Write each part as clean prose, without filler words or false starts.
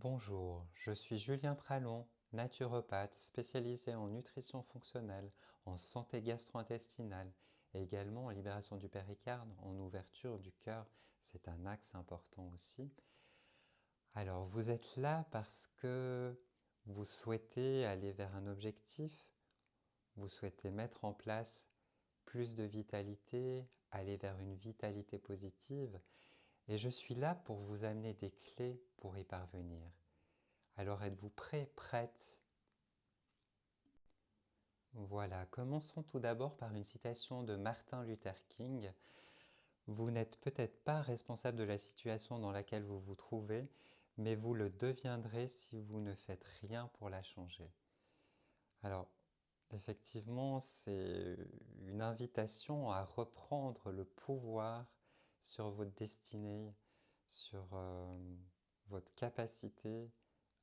Bonjour, je suis Julien Pralon, naturopathe spécialisé en nutrition fonctionnelle, en santé gastro-intestinale et également en libération du péricarde, en ouverture du cœur. C'est un axe important aussi. Alors, vous êtes là parce que vous souhaitez aller vers un objectif, vous souhaitez mettre en place plus de vitalité, aller vers une vitalité positive, et je suis là pour vous amener des clés pour y parvenir. Alors êtes-vous prêt, prête? Voilà, commençons tout d'abord par une citation de Martin Luther King. Vous n'êtes peut-être pas responsable de la situation dans laquelle vous vous trouvez, mais vous le deviendrez si vous ne faites rien pour la changer. Alors, effectivement, c'est une invitation à reprendre le pouvoir sur votre destinée, sur votre capacité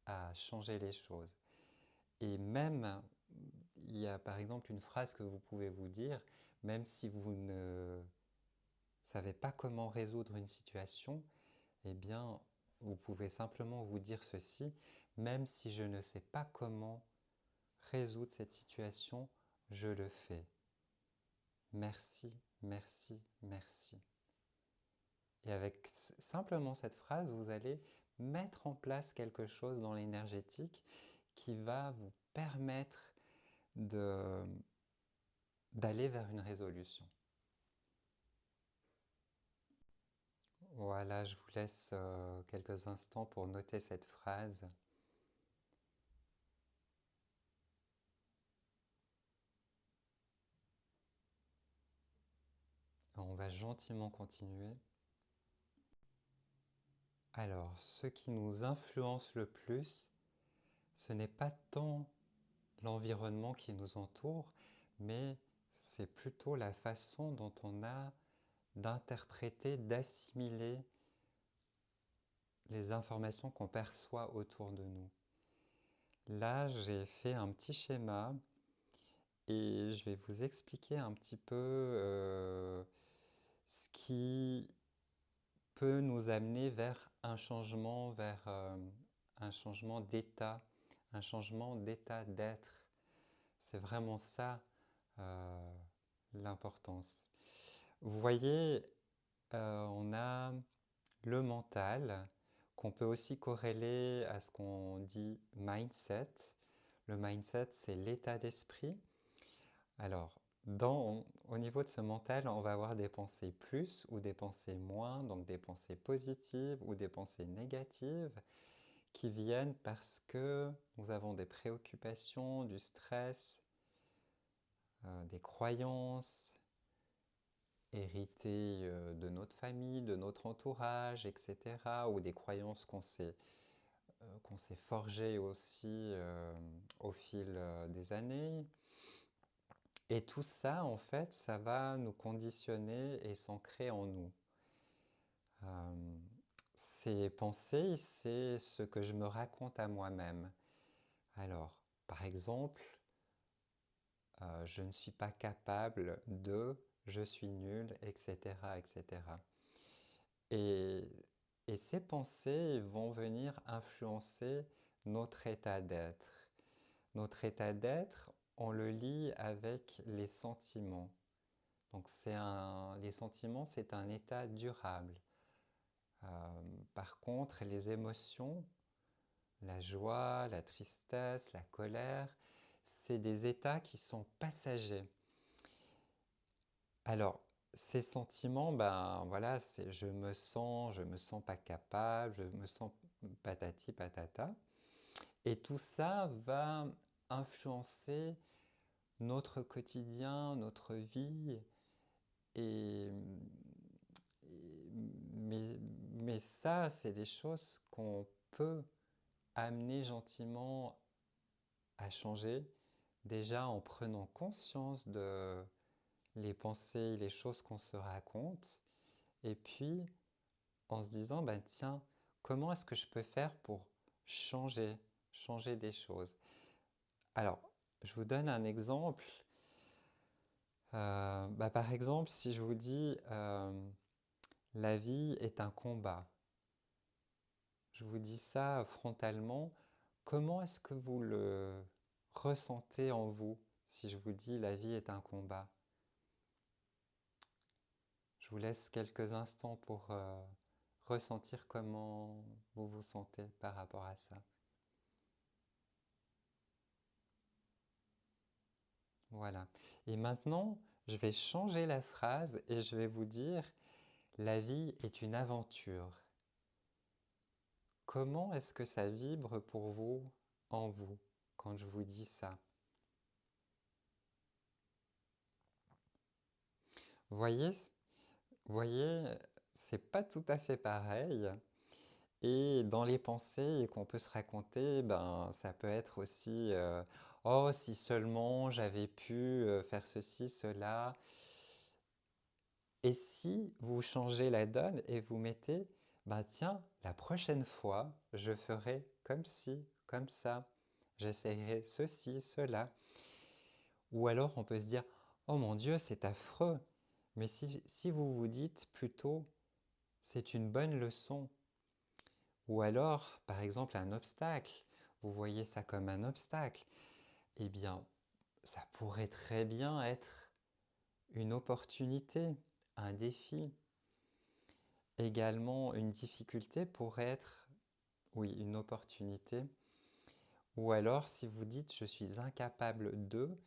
à changer les choses. Et même, il y a par exemple une phrase que vous pouvez vous dire, même si vous ne savez pas comment résoudre une situation, eh bien, vous pouvez simplement vous dire ceci, même si je ne sais pas comment résoudre cette situation, je le fais. Merci, merci, merci. Et avec simplement cette phrase, vous allez mettre en place quelque chose dans l'énergétique qui va vous permettre de d'aller vers une résolution. Voilà, je vous laisse quelques instants pour noter cette phrase. On va gentiment continuer. Alors, ce qui nous influence le plus, ce n'est pas tant l'environnement qui nous entoure, mais c'est plutôt la façon dont on a d'interpréter, d'assimiler les informations qu'on perçoit autour de nous. Là, j'ai fait un petit schéma et je vais vous expliquer un petit peu ce qui peut nous amener vers un changement un changement d'état d'être. C'est vraiment ça euh, l'importance. Vous voyez, on a le mental qu'on peut aussi corréler à ce qu'on dit mindset. Le mindset, c'est l'état d'esprit. Alors, au niveau de ce mental, on va avoir des pensées plus ou des pensées moins, donc des pensées positives ou des pensées négatives qui viennent parce que nous avons des préoccupations, du stress, des croyances héritées de notre famille, de notre entourage, etc. ou des croyances qu'on s'est forgées aussi au fil des années. Et tout ça, en fait, ça va nous conditionner et s'ancrer en nous. Euh, Ces pensées, c'est ce que je me raconte à moi-même. Alors, par exemple, je ne suis pas capable de, je suis nul, etc., etc. Et, et ces pensées vont venir influencer notre état d'être. Notre état d'être, on le lie avec les sentiments. Donc les sentiments, c'est un état durable. Par contre, les émotions, la joie, la tristesse, la colère, c'est des états qui sont passagers. Alors, ces sentiments, ben voilà, c'est je me sens pas capable, je me sens patati patata. Et tout ça va influencer notre quotidien, notre vie. Et, mais ça, c'est des choses qu'on peut amener gentiment à changer, déjà en prenant conscience de les pensées, les choses qu'on se raconte, et puis en se disant, ben tiens, comment est-ce que je peux faire pour changer des choses? Alors, je vous donne un exemple. Par exemple, si je vous dis la vie est un combat, je vous dis ça frontalement, comment est-ce que vous le ressentez en vous si je vous dis la vie est un combat? Je vous laisse quelques instants pour ressentir comment vous vous sentez par rapport à ça. Voilà. Et maintenant, je vais changer la phrase et je vais vous dire, la vie est une aventure. Comment est-ce que ça vibre pour vous, en vous, quand je vous dis ça? Voyez, voyez, c'est pas tout à fait pareil. Et dans les pensées qu'on peut se raconter, ben, ça peut être aussi oh, si seulement j'avais pu faire ceci, cela. Et si vous changez la donne et vous mettez, ben tiens, la prochaine fois, je ferai comme ci, comme ça. J'essayerai ceci, cela. Ou alors on peut se dire, oh mon Dieu, c'est affreux. Mais si vous vous dites plutôt, c'est une bonne leçon. Ou alors, par exemple, un obstacle. Vous voyez ça comme un obstacle. Eh bien, ça pourrait très bien être une opportunité, un défi. Également, une difficulté pourrait être, oui, une opportunité. Ou alors, si vous dites je suis incapable de,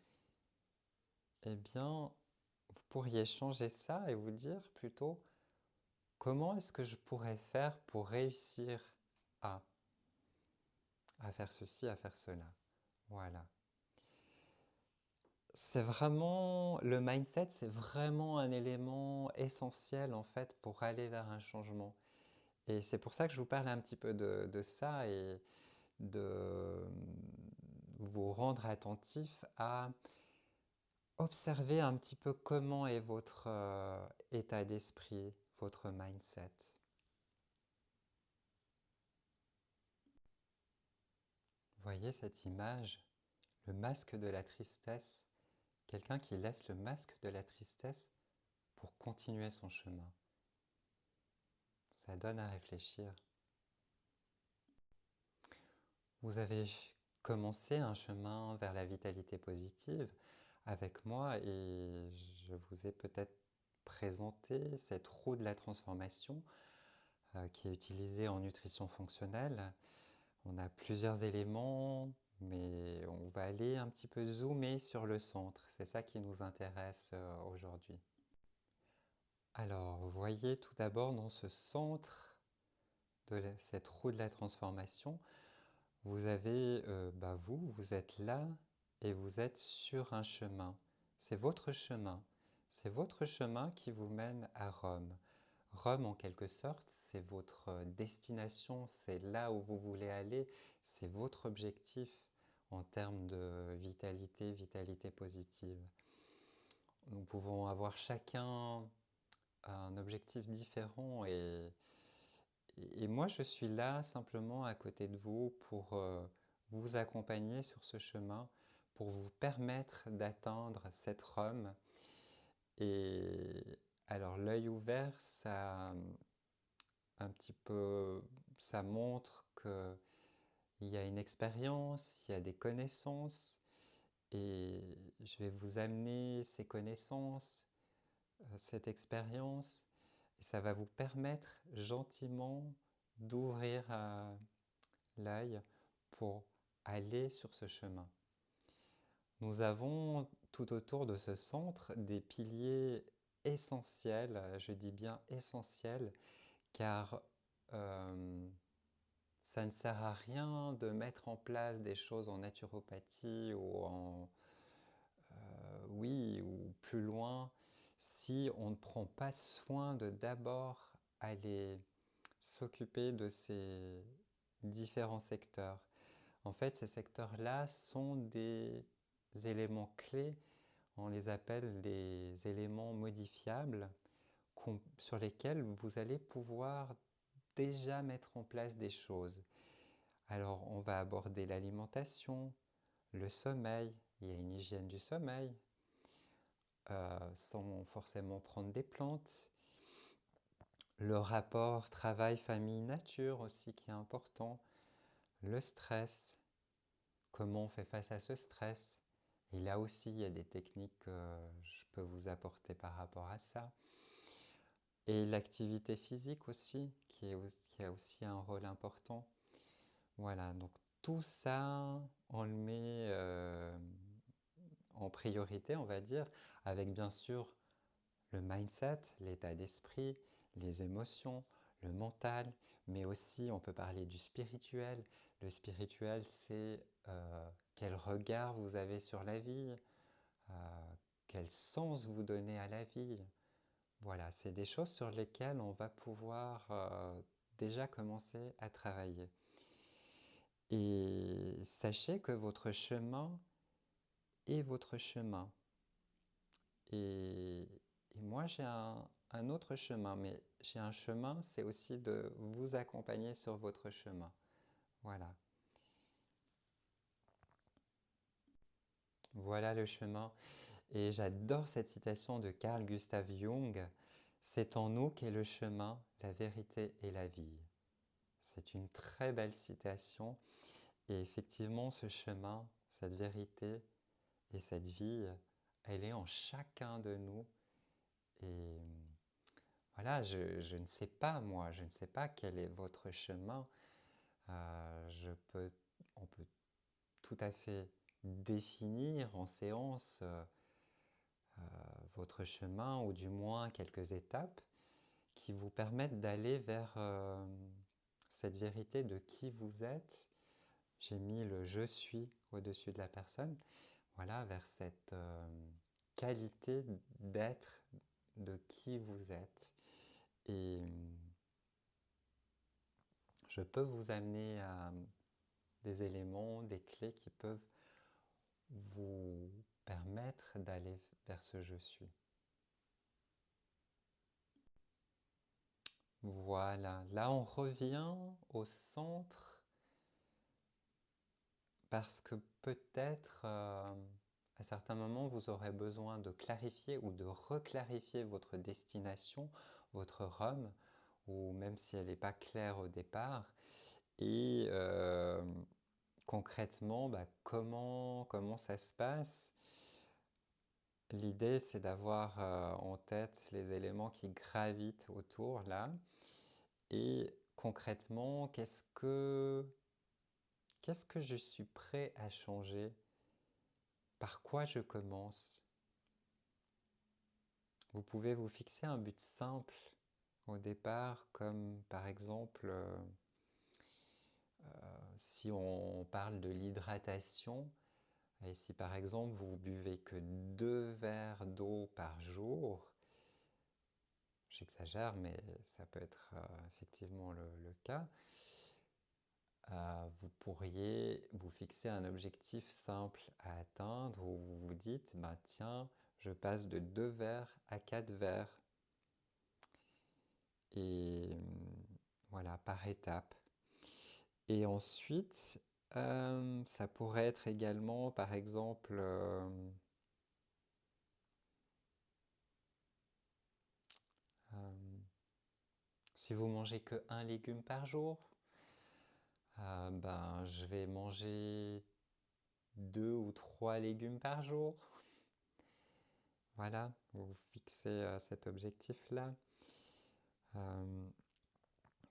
eh bien, vous pourriez changer ça et vous dire plutôt comment est-ce que je pourrais faire pour réussir à, à faire ceci, à faire cela. Voilà. C'est vraiment, le mindset, c'est vraiment un élément essentiel en fait pour aller vers un changement. Et c'est pour ça que je vous parle un petit peu de ça et de vous rendre attentif à observer un petit peu comment est votre état d'esprit, votre mindset. Voyez cette image, le masque de la tristesse, quelqu'un qui laisse le masque de la tristesse pour continuer son chemin. Ça donne à réfléchir. Vous avez commencé un chemin vers la vitalité positive avec moi et je vous ai peut-être présenté cette roue de la transformation qui est utilisée en nutrition fonctionnelle. On a plusieurs éléments, mais on va aller un petit peu zoomer sur le centre. C'est ça qui nous intéresse aujourd'hui. Alors, vous voyez tout d'abord dans ce centre de cette roue de la transformation, vous avez, vous êtes là et vous êtes sur un chemin. C'est votre chemin. C'est votre chemin qui vous mène à Rome. Rome, en quelque sorte, c'est votre destination, c'est là où vous voulez aller, c'est votre objectif en termes de vitalité, vitalité positive. Nous pouvons avoir chacun un objectif différent et moi je suis là simplement à côté de vous pour vous accompagner sur ce chemin, pour vous permettre d'atteindre cette Rome. Et alors l'œil ouvert, ça un petit peu, ça montre qu'il y a une expérience, il y a des connaissances, et je vais vous amener ces connaissances, cette expérience, et ça va vous permettre gentiment d'ouvrir l'œil pour aller sur ce chemin. Nous avons tout autour de ce centre des piliers essentiels, je dis bien essentiels, car ça ne sert à rien de mettre en place des choses en naturopathie ou oui, ou plus loin, si on ne prend pas soin de d'abord aller s'occuper de ces différents secteurs. En fait, ces secteurs-là sont des éléments clés, on les appelle des éléments modifiables sur lesquels vous allez pouvoir déjà mettre en place des choses. Alors, on va aborder l'alimentation, le sommeil, il y a une hygiène du sommeil, sans forcément prendre des plantes, Le rapport travail-famille-nature aussi qui est important. Le stress, comment on fait face à ce stress. Et là aussi, il y a des techniques que je peux vous apporter par rapport à ça. Et l'activité physique aussi, qui a aussi un rôle important. Voilà, donc tout ça, on le met en priorité, on va dire, avec bien sûr le mindset, l'état d'esprit, les émotions, le mental, mais aussi on peut parler du spirituel. Le spirituel, c'est quel regard vous avez sur la vie, euh, quel sens vous donnez à la vie. Voilà, c'est des choses sur lesquelles on va pouvoir déjà commencer à travailler. Et sachez que votre chemin est votre chemin. Et, et moi, j'ai un autre chemin, mais j'ai un chemin, c'est aussi de vous accompagner sur votre chemin. Voilà. Voilà le chemin. Et j'adore cette citation de Carl Gustav Jung. C'est en nous qu'est le chemin, la vérité et la vie. C'est une très belle citation. Et effectivement, ce chemin, cette vérité et cette vie, elle est en chacun de nous. Et voilà, je ne sais pas, moi, je ne sais pas quel est votre chemin. On peut tout à fait définir en séance votre chemin, ou du moins quelques étapes qui vous permettent d'aller vers cette vérité de qui vous êtes. J'ai mis le je suis au-dessus de la personne. Voilà, vers cette qualité d'être, de qui vous êtes. Et je peux vous amener à des éléments, des clés qui peuvent vous permettre d'aller vers ce je suis. Voilà, là on revient au centre parce que peut-être à certains moments vous aurez besoin de clarifier ou de reclarifier votre destination, votre Rome, ou même si elle n'est pas claire au départ. Et concrètement, comment ça se passe? L'idée, c'est d'avoir en tête les éléments qui gravitent autour, là. Et concrètement, qu'est-ce que je suis prêt à changer? Par quoi je commence? Vous pouvez vous fixer un but simple au départ, comme par exemple, si on parle de l'hydratation, et si par exemple vous buvez que 2 verres d'eau par jour, j'exagère, mais ça peut être effectivement le cas, vous pourriez vous fixer un objectif simple à atteindre où vous vous dites, bah, tiens, je passe de 2 verres à 4 verres. Et voilà, par étape. Et ensuite, ça pourrait être également, par exemple, si vous mangez que un légume par jour, ben, je vais manger 2 ou 3 légumes par jour. Voilà, vous fixez cet objectif-là.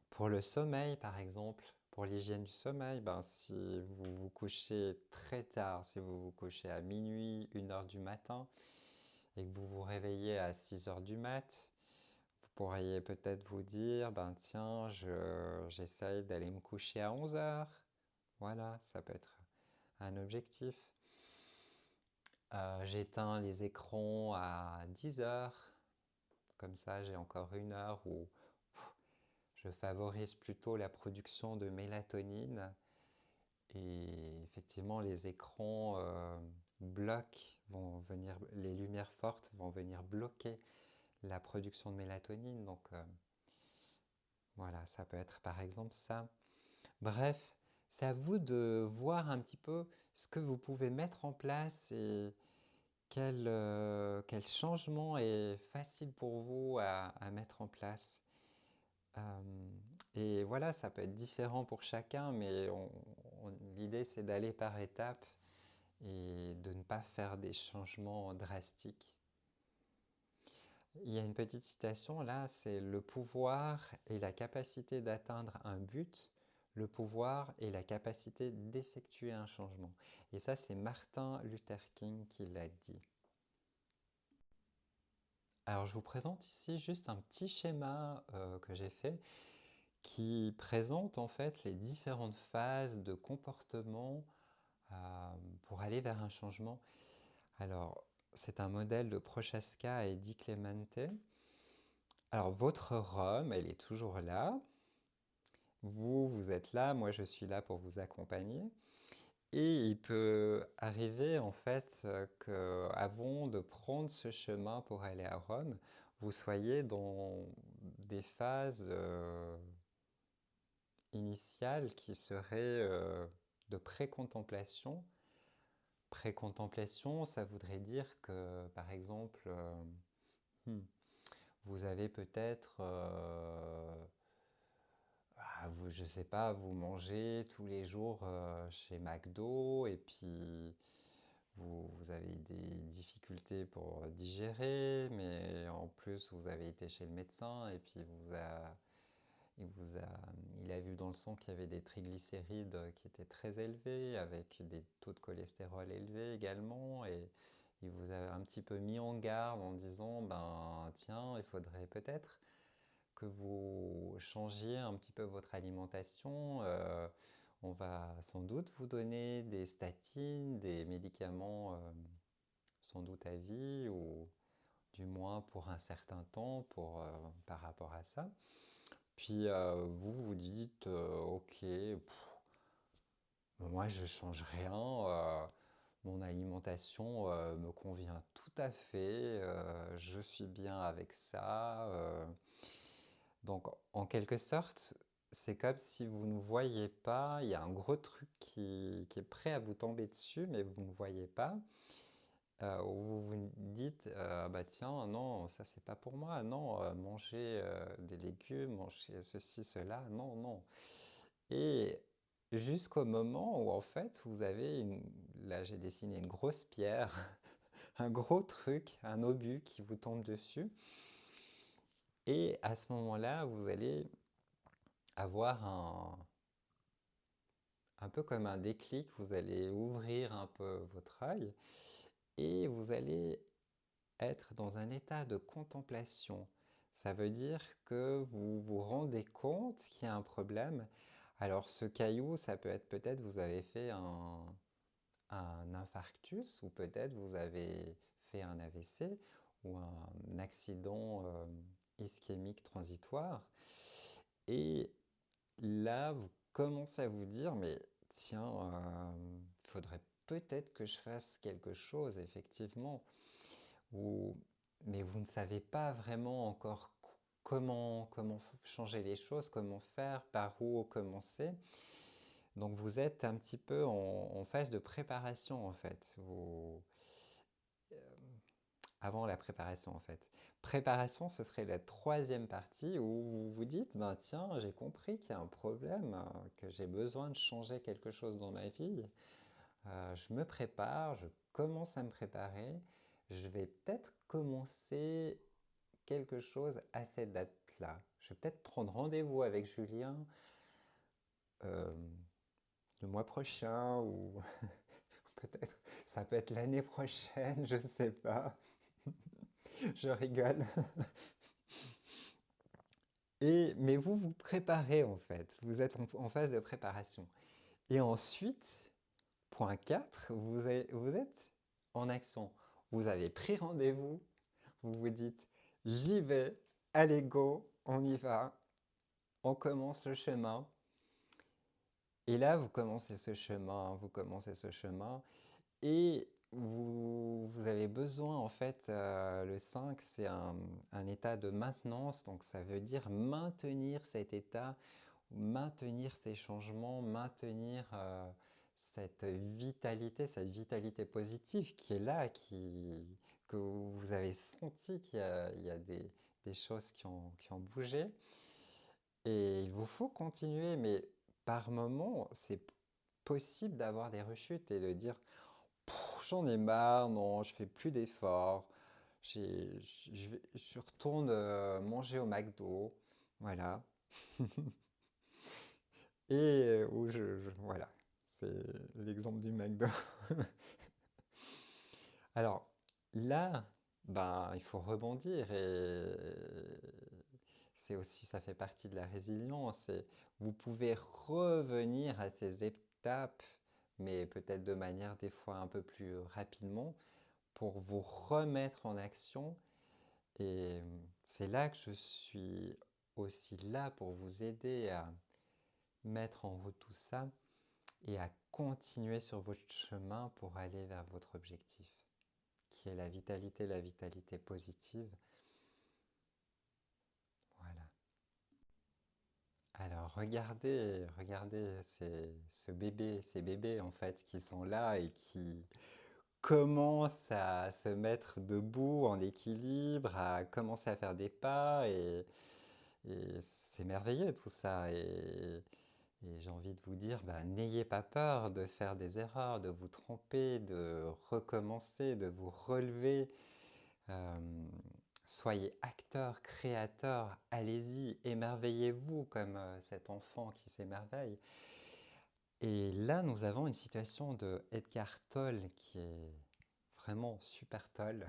Pour le sommeil, par exemple, pour l'hygiène du sommeil, ben, si vous vous couchez très tard, si vous vous couchez à minuit, 1 heure du matin, et que vous vous réveillez à 6 heures du mat, vous pourriez peut-être vous dire, ben tiens, j'essaye d'aller me coucher à 11 heures. Voilà, ça peut être un objectif. J'éteins les écrans à 10 heures. Comme ça, j'ai encore 1 heure où je favorise plutôt la production de mélatonine. Et effectivement, les écrans les lumières fortes vont venir bloquer la production de mélatonine. Donc voilà, ça peut être par exemple ça. Bref, c'est à vous de voir un petit peu ce que vous pouvez mettre en place et quel changement est facile pour vous à mettre en place. Et voilà, ça peut être différent pour chacun, mais l'idée c'est d'aller par étapes et de ne pas faire des changements drastiques. Il y a une petite citation là, c'est le pouvoir et la capacité d'atteindre un but, le pouvoir et la capacité d'effectuer un changement. Et ça, c'est Martin Luther King qui l'a dit. Alors, je vous présente ici juste un petit schéma que j'ai fait qui présente en fait les différentes phases de comportement euh, pour aller vers un changement. Alors, c'est un modèle de Prochaska et Di Clemente. Alors, votre Rome, elle est toujours là. Vous êtes là, moi je suis là pour vous accompagner. Et il peut arriver en fait qu'avant de prendre ce chemin pour aller à Rome, vous soyez dans des phases initiales qui seraient de pré-contemplation. Pré-contemplation, ça voudrait dire que par exemple, vous avez peut-être je sais pas, vous mangez tous les jours chez McDo et puis vous avez des difficultés pour digérer, mais en plus vous avez été chez le médecin et puis il, vous a, il a vu dans le sang qu'il y avait des triglycérides qui étaient très élevés, avec des taux de cholestérol élevés également, et il vous a un petit peu mis en garde en disant, ben tiens, il faudrait peut-être que vous changiez un petit peu votre alimentation. On va sans doute vous donner des statines, des médicaments sans doute à vie, ou du moins pour un certain temps par rapport à ça. Puis vous vous dites, ok, moi je change rien, mon alimentation me convient tout à fait, je suis bien avec ça. Donc, en quelque sorte, c'est comme si vous ne voyez pas, il y a un gros truc qui est prêt à vous tomber dessus, mais vous ne voyez pas. Où vous vous dites, bah tiens, non, ça c'est pas pour moi, non, manger des légumes, manger ceci, cela, non, non. Et jusqu'au moment où en fait vous avez là j'ai dessiné une grosse pierre, un gros truc, un obus qui vous tombe dessus. Et à ce moment-là, vous allez avoir un peu comme un déclic, vous allez ouvrir un peu votre œil et vous allez être dans un état de contemplation. Ça veut dire que vous vous rendez compte qu'il y a un problème. Alors ce caillou, ça peut être peut-être vous avez fait un infarctus ou peut-être vous avez fait un AVC ou un accident ischémique transitoire. Et là, vous commencez à vous dire, mais tiens, il faudrait peut-être que je fasse quelque chose, effectivement. Ou, mais vous ne savez pas vraiment encore comment changer les choses, comment faire, par où commencer. Donc vous êtes un petit peu en phase de préparation, en fait. Avant la préparation, en fait. Préparation, ce serait la troisième partie où vous vous dites, ben tiens, j'ai compris qu'il y a un problème, que j'ai besoin de changer quelque chose dans ma vie. Je me prépare, je commence à me préparer. Je vais peut-être commencer quelque chose à cette date-là. Je vais peut-être prendre rendez-vous avec Julien euh, le mois prochain ou peut-être ça peut être l'année prochaine, je ne sais pas. Je rigole. Mais vous vous préparez en fait, vous êtes en phase de préparation. Et ensuite, point 4, vous êtes en action. Vous avez pris rendez-vous, vous vous dites, j'y vais, allez go, on y va, on commence le chemin. Et là, vous commencez ce chemin, et vous avez besoin, en fait, le 5, c'est un état de maintenance, donc ça veut dire maintenir cet état, maintenir ces changements, maintenir cette vitalité positive qui est là, que vous avez senti qu'il y a des choses qui ont bougé. Et il vous faut continuer, mais par moments, c'est possible d'avoir des rechutes et de dire, j'en ai marre, non, je fais plus d'efforts, je retourne manger au McDo, voilà. Et où voilà, c'est l'exemple du McDo. Alors là, ben, il faut rebondir et c'est aussi, ça fait partie de la résilience. Et vous pouvez revenir à ces étapes, mais peut-être de manière des fois un peu plus rapidement, pour vous remettre en action. Et c'est là que je suis aussi là pour vous aider à mettre en route tout ça et à continuer sur votre chemin pour aller vers votre objectif, qui est la vitalité positive. Voilà. Alors regardez ces bébés en fait qui sont là et qui commencent à se mettre debout en équilibre, à commencer à faire des pas et c'est merveilleux tout ça. Et j'ai envie de vous dire, bah, n'ayez pas peur de faire des erreurs, de vous tromper, de recommencer, de vous relever. Euh, Soyez acteur, créateur, allez-y, émerveillez-vous comme cet enfant qui s'émerveille. Et là, nous avons une citation de Edgar Tolle qui est vraiment super Tolle.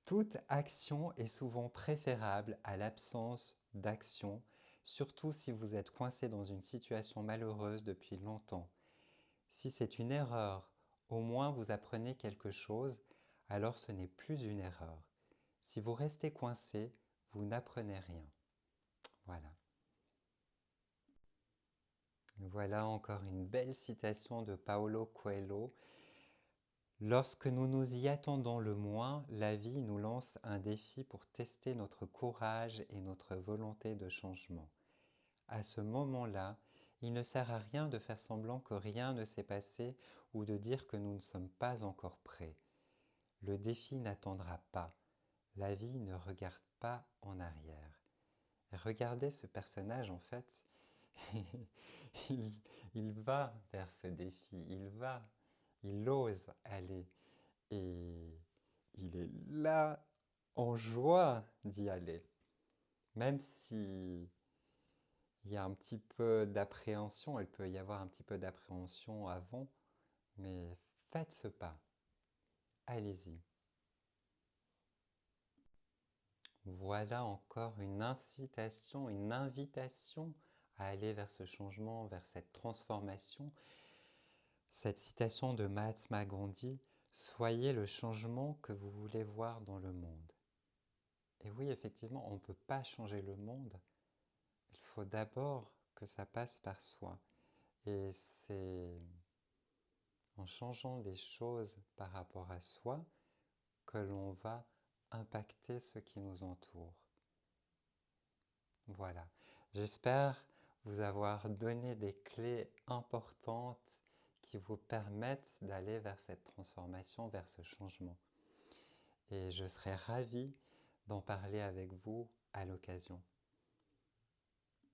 Toute action est souvent préférable à l'absence d'action, surtout si vous êtes coincé dans une situation malheureuse depuis longtemps. Si c'est une erreur, au moins vous apprenez quelque chose, alors ce n'est plus une erreur. Si vous restez coincé, vous n'apprenez rien. Voilà. Voilà encore une belle citation de Paulo Coelho. Lorsque nous nous y attendons le moins, la vie nous lance un défi pour tester notre courage et notre volonté de changement. À ce moment-là, il ne sert à rien de faire semblant que rien ne s'est passé ou de dire que nous ne sommes pas encore prêts. Le défi n'attendra pas. La vie ne regarde pas en arrière. Regardez ce personnage en fait, il, il va vers ce défi, il ose aller et il est là en joie d'y aller. Même si il y a un petit peu d'appréhension, il peut y avoir un petit peu d'appréhension avant, mais faites ce pas, allez-y. Voilà encore une incitation, une invitation à aller vers ce changement, vers cette transformation. Cette citation de Mahatma Gandhi, soyez le changement que vous voulez voir dans le monde. Et oui, effectivement, on ne peut pas changer le monde. Il faut d'abord que ça passe par soi. Et c'est en changeant les choses par rapport à soi que l'on va impacter ce qui nous entoure. Voilà. J'espère vous avoir donné des clés importantes qui vous permettent d'aller vers cette transformation, vers ce changement. Et je serai ravie d'en parler avec vous à l'occasion.